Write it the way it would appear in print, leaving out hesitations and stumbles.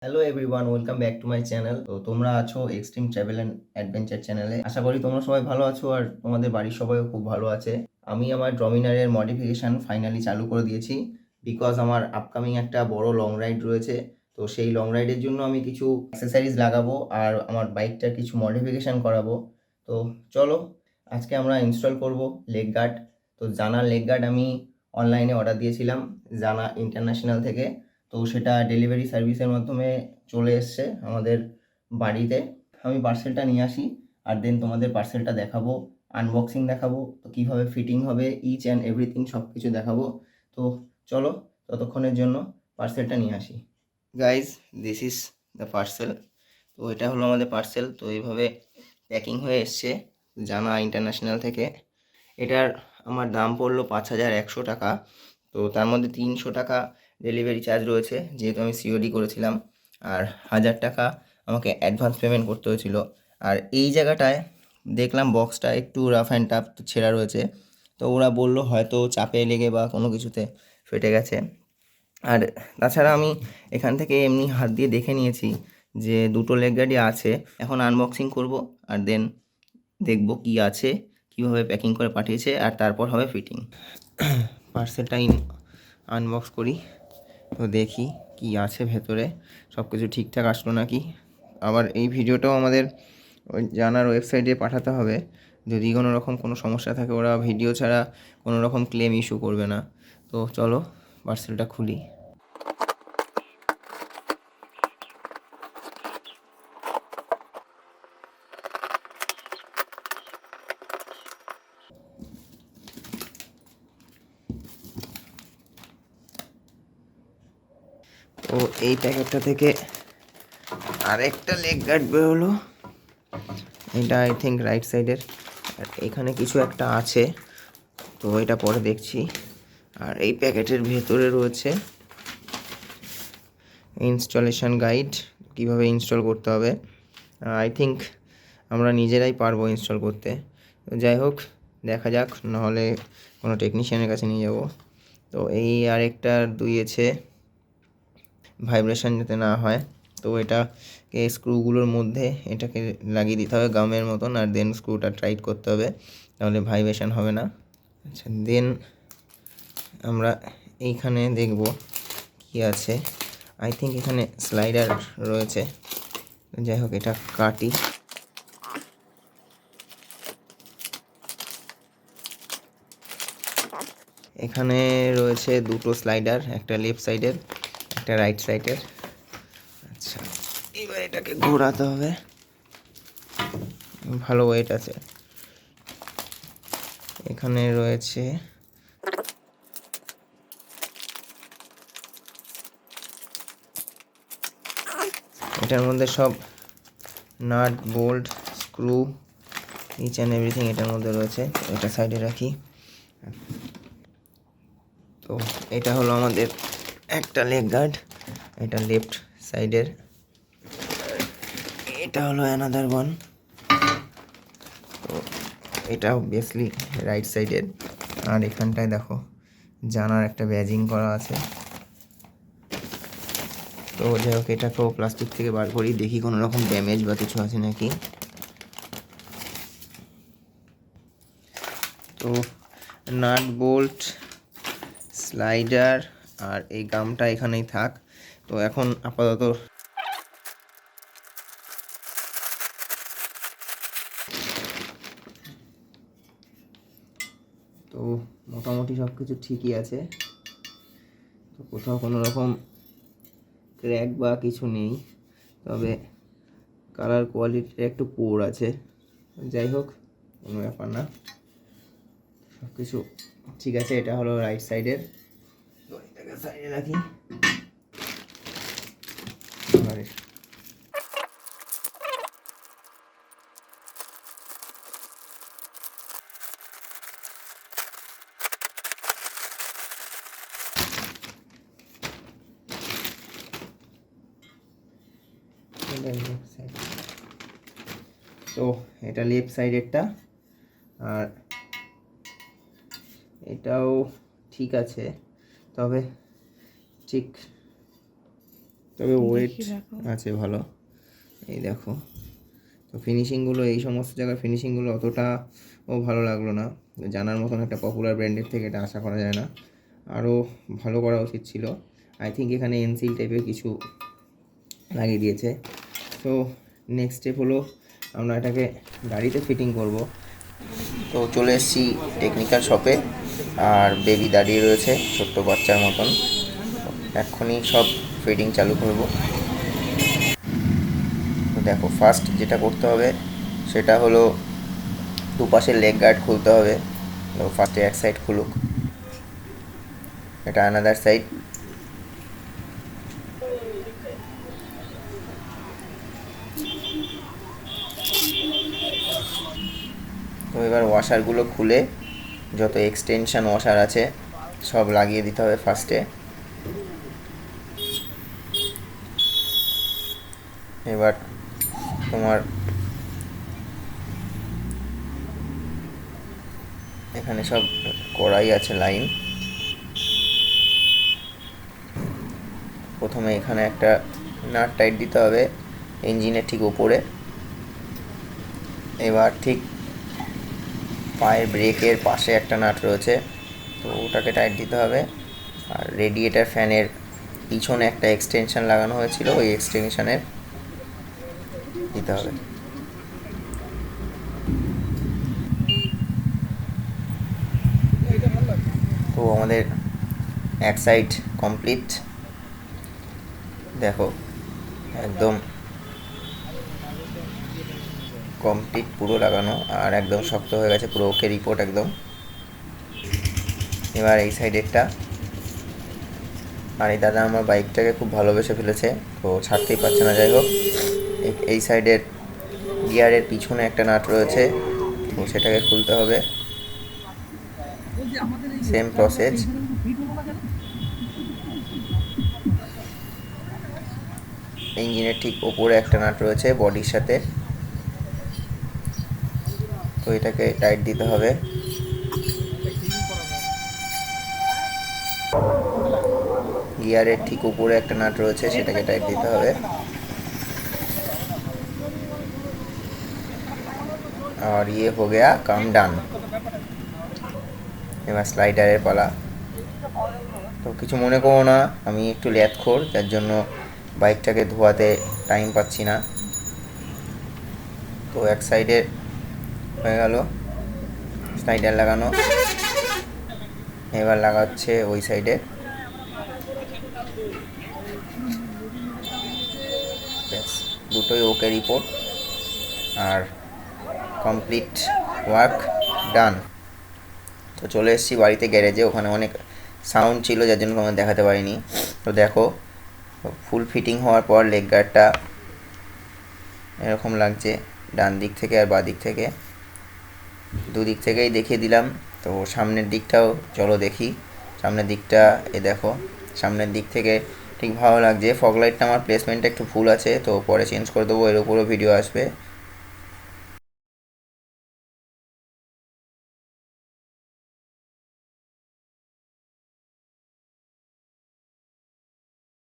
Hello everyone, welcome back to my channel. তো তোমরা আছো এক্সট্রিম ট্রাভেল অ্যান্ড অ্যাডভেঞ্চার চ্যানেলে। আশা করি তোমরা সবাই ভালো আছো আর তোমাদের বাড়ির সবাইও খুব ভালো আছে। আমি আমার ডমিনারের মডিফিকেশান ফাইনালি চালু করে দিয়েছি, বিকজ আমার আপকামিং একটা বড় লং রাইড রয়েছে। তো সেই লং রাইডের জন্য আমি কিছু অ্যাক্সেসারিজ লাগাবো আর আমার বাইকটার কিছু মডিফিকেশান করাবো। তো চলো আজকে আমরা ইনস্টল করব লেগ গার্ড। তো জানা লেগ গার্ড আমি অনলাইনে অর্ডার দিয়েছিলাম জানা ইন্টারন্যাশনাল থেকে। তো সেটা ডেলিভারি সার্ভিসের মাধ্যমে চলে এসছে আমাদের বাড়িতে। আমি পার্সেলটা নিয়ে আসি আর দেন তোমাদের পার্সেলটা দেখাবো, আনবক্সিং দেখাবো, তো কীভাবে ফিটিং হবে ইচ অ্যান্ড এভরিথিং সব কিছু দেখাবো। তো চলো ততক্ষণের জন্য পার্সেলটা নিয়ে আসি। Guys, this is the parcel. তো এটা হলো আমাদের পার্সেল। তো এইভাবে প্যাকিং হয়ে এসছে জানা ইন্টারন্যাশনাল থেকে। এটার আমার দাম পড়লো 5,100 টাকা। তো তার মধ্যে 300 টাকা ডেলিভারি চার্জ রয়েছে, যেহেতু আমি সিওডি করেছিলাম, আর 1,000 টাকা আমাকে অ্যাডভান্স পেমেন্ট করতে হয়েছিল। আর এই জায়গাটায় দেখলাম বক্সটা একটু রাফ অ্যান্ড টাফ ছেঁড়া রয়েছে। তো ওরা বললো হয়তো চাপে লেগে বা কোনো কিছুতে ফেটে গেছে। আর তাছাড়া আমি এখান থেকে এমনি হাত দিয়ে দেখে নিয়েছি যে দুটো লেগ গার্ডই আছে। এখন আনবক্সিং করব আর দেন দেখব কি আছে, কীভাবে প্যাকিং করে পাঠিয়েছে, আর তারপর হবে ফিটিং। পার্সেলটা আনবক্স করি, তো দেখি কি আছে ভেতরে, সব কিছু ঠিকঠাক আসলো নাকি। আবার এই ভিডিওটাও আমাদের ওই জানার ওয়েবসাইটে পাঠাতে হবে। যদি কোনো রকম কোনো সমস্যা থাকে ওরা ভিডিও ছাড়া কোনো রকম ক্লেম ইস্যু করবে না। তো চলো পার্সেলটা খুলি। তো এই প্যাকেটটা থেকে আরেকটা লেগ গার্ড বেরোলো। এটা আই থিঙ্ক রাইট সাইডের, আর এখানে কিছু একটা আছে, তো এটা পরে দেখছি। আর এই প্যাকেটের ভেতরে রয়েছে ইনস্টলেশন গাইড, কিভাবে ইনস্টল করতে হবে। আই থিঙ্ক আমরা নিজেরাই পারবো ইনস্টল করতে। যাই হোক, দেখা যাক, নাহলে কোনো টেকনিশিয়ানের কাছে নিয়ে যাব। তো এই আরেকটা দুইয়েছে ভাইব্রেশন যাতে না হয়, তো এটাকে স্ক্রুগুলোর মধ্যে এটাকে লাগিয়ে দিতে হবে গামের মতন, আর দেন স্ক্রুটা টাইট করতে হবে, তাহলে ভাইব্রেশন হবে না। আচ্ছা, দেন আমরা এইখানে দেখব কি আছে। আই থিঙ্ক এখানে স্লাইডার রয়েছে। যাই হোক, এটা কাটি। এখানে রয়েছে দুটো স্লাইডার, একটা লেফট সাইডের, একটা রাইট সাইডের। আচ্ছা, এবার এটাকে ঘোরাতে হবে। ভালো ওয়েট আছে। এখানে রয়েছে এটার মধ্যে সব nut bolt screw each and everything এটার মধ্যে রয়েছে। এটা সাইডে রাখি। তো এটা হলো আমাদের একটা লেগ গার্ড, এটা লেফট সাইডের, এটা হলো অ্যানাদার ওয়ান। তো এটা অবভিয়াসলি রাইট সাইডের। আর এখানটায় দেখো জানার একটা ব্যাজিং করা আছে। তো যাই হোক, এটাকেও প্লাস্টিক থেকে বার করি, দেখি কোনো রকম ড্যামেজ বা কিছু আছে নাকি। তো নাট বোল্ট স্লাইডার আর এই গামটা এখানেই থাক। তো এখন আপাতত তো মোটামুটি সব কিছু ঠিকই আছে। তো কোথাও কোনো রকম ক্র্যাক বা কিছু নেই, তবে কালার কোয়ালিটিটা একটু পোর আছে। যাই হোক, কোনো ব্যাপার না, সব কিছু ঠিক আছে। এটা হলো রাইট সাইডের, তো এটাকে সাইডে রাখি। তো এটা লেফট সাইডেরটা, আর এটাও ঠিক আছে, তবে ঠিক তবে ওয়েট আছে ভালো। এই দেখো, তো ফিনিশিংগুলো, এই সমস্ত জায়গার ফিনিশিংগুলো অতটাও ভালো লাগলো না। জানার মতন একটা পপুলার ব্র্যান্ডের থেকে এটা আশা করা যায় না, আরও ভালো করা উচিত ছিল। আই থিঙ্ক এখানে এনসিল টাইপের কিছু লাগিয়ে দিয়েছে। তো নেক্সট স্টেপ হলো আমরা এটাকে গাড়িতে ফিটিং করব। তো চলে এসেছি টেকনিক্যাল শপে, আর বেবি দাঁড়িয়ে রয়েছে ছোট্ট বাচ্চার মতন। এক্ষুনি সব ফিটিং চালু করব। তো দেখো, ফার্স্ট যেটা করতে হবে সেটা হলো দুপাশের লেগ গার্ড খুলতে হবে। তো ফার্স্টে এক সাইড খুলুক, এটা আনাদার সাইড। তো এবার ওয়াশারগুলো খুলে যত এক্সটেনশন ওয়াশার আছে সব লাগিয়ে দিতে হবে ফার্স্টে। এবার তোমার এখানে সব কড়াই আছে লাইন। প্রথমে এখানে একটা নাট টাইট দিতে হবে ইঞ্জিনের ঠিক উপরে। এবার ঠিক পায়ের ব্রেকের পাশে একটা নাট রয়েছে, তো ওটাকে টাইট দিতে হবে। আর রেডিয়েটার ফ্যানের পিছনে একটা এক্সটেনশন লাগানো হয়েছিল, ওই এক্সটেনশনের দিতে হবে। তো আমাদের এক সাইড কমপ্লিট, দেখো একদম কমপ্লিট পুরো লাগানো, আর একদম শক্ত হয়ে গেছে, পুরো ওকে রিপোর্ট একদম। এবার এই সাইডেরটা, আর এই দাদা আমার বাইকটাকে খুব ভালোবেসে ফেলেছে, তো ছাড়তেই পারছে না। যাই হোক, এই সাইডের গিয়ারের পিছনে একটা নাট রয়েছে, তো সেটাকে খুলতে হবে। Same process. ইঞ্জিনের ঠিক ওপরে একটা নাট রয়েছে বডির সাথে, তো এটাকে টাইট দিতে হবে। গিয়ারের ঠিক উপরে একটা নাট রয়েছে, সেটাকে টাইট দিতে হবে। আর ये हो गया काम ডান। এবার স্লাইডারের পালা। তো কিছু মনে করো না, আমি একটু ল্যাথখোর, যার জন্য বাইকটাকে ধোয়াতে টাইম পাচ্ছি না। তো এক সাইডে হয়ে গেল স্লাইডার লাগানো, এবার লাগাচ্ছে ওই সাইডে। ব্যাস, দুটোই ওকে রিপোর্ট, আর কমপ্লিট ওয়ার্ক ডান। তো চলে এসেছি বাড়িতে গ্যারেজে, ওখানে অনেক সাউন্ড ছিল যার জন্য তোমাদের দেখাতে পারিনি। তো দেখো, ফুল ফিটিং হওয়ার পর লেগ গার্ডটা এরকম লাগছে ডান দিক থেকে আর বাঁ দিক থেকে, দুদিক থেকেই দেখিয়ে দিলাম। তো সামনের দিকটাও চলো দেখি। সামনের দিকটা দেখো, সামনের দিক থেকে ঠিক ভালো লাগছে। ফগ লাইটটা আমার প্লেসমেন্টটা একটু ভুল আছে, তো পরে চেঞ্জ করে দেবো, এর উপরও ভিডিও আসবে।